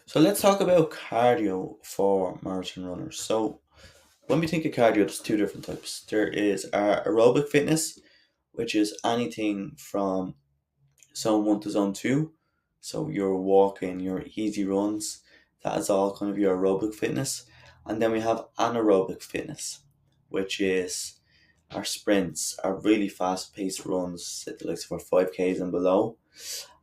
So let's talk about cardio for marathon runners. So when we think of cardio, there's two different types. There is aerobic fitness, which is anything from zone one to zone two. So your walking, your easy runs, that is all kind of your aerobic fitness. And then we have anaerobic fitness, which is our sprints, our really fast paced runs, at the likes of our 5Ks and below.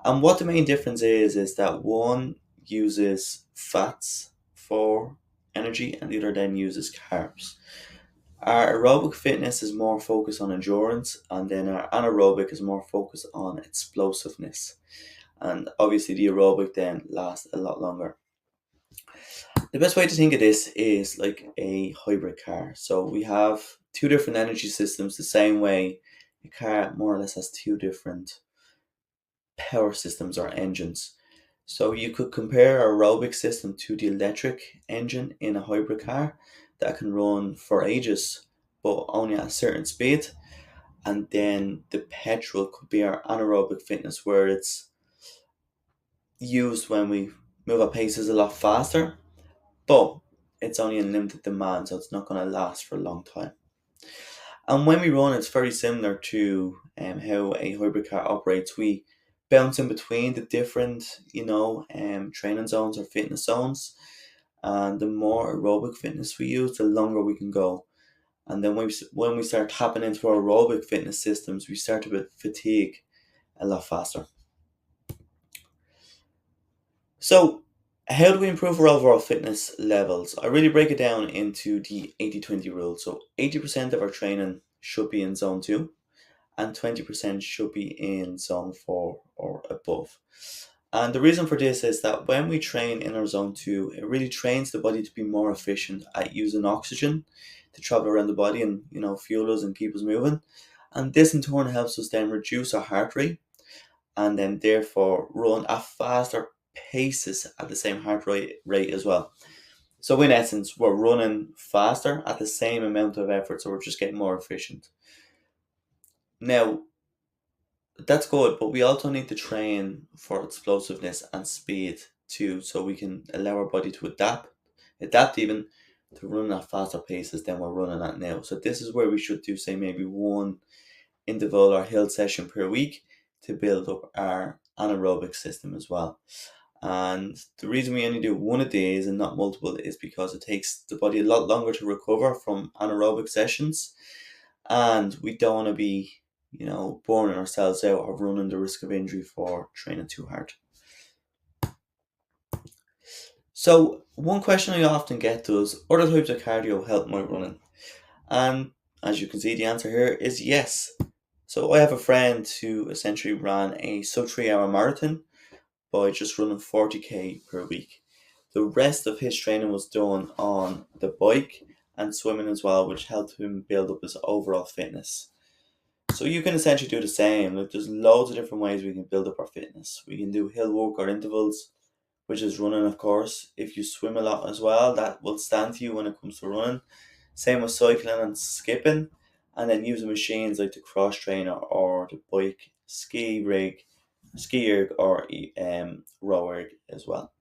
And what the main difference is that one uses fats for energy and the other then uses carbs. Our aerobic fitness is more focused on endurance, and then our anaerobic is more focused on explosiveness. And obviously, the aerobic then lasts a lot longer. The best way to think of this is like a hybrid car. So we have two different energy systems, the same way a car more or less has two different power systems or engines. So you could compare our aerobic system to the electric engine in a hybrid car that can run for ages, but only at a certain speed. And then the petrol could be our anaerobic fitness, where it's used when we move at paces a lot faster, but it's only in limited demand, so it's not going to last for a long time. And when we run, it's very similar to how a hybrid car operates. We bounce in between the different, training zones or fitness zones. And the more aerobic fitness we use, the longer we can go. And then when we start tapping into our aerobic fitness systems, we start to get fatigue a lot faster. So, how do we improve our overall fitness levels? I really break it down into the 80-20 rule. So, 80% of our training should be in zone 2 and 20% should be in zone 4 or above. And the reason for this is that when we train in our zone 2, it really trains the body to be more efficient at using oxygen to travel around the body and fuel us and keep us moving. And this in turn helps us then reduce our heart rate and then therefore run at faster paces at the same heart rate as well. So in essence, we're running faster at the same amount of effort, so we're just getting more efficient. Now, that's good, but we also need to train for explosiveness and speed too, so we can allow our body to adapt even to running at faster paces than we're running at now. So this is where we should do, say, maybe one interval or hill session per week to build up our anaerobic system as well. And the reason we only do one a day and not multiple is because it takes the body a lot longer to recover from anaerobic sessions, and we don't want to be, burning ourselves out or running the risk of injury for training too hard. So, one question I often get does other types of cardio help my running? And as you can see, the answer here is yes. So, I have a friend who essentially ran a sub 3 hour marathon by just running 40k per week. The rest of his training was done on the bike and swimming as well, which helped him build up his overall fitness. So you can essentially do the same. Like there's loads of different ways we can build up our fitness. We can do hill walk or intervals, which is running, of course. If you swim a lot as well, that will stand to you when it comes to running. Same with cycling and skipping, and then using machines like the cross trainer or the bike ski rig, ski erg or row erg as well.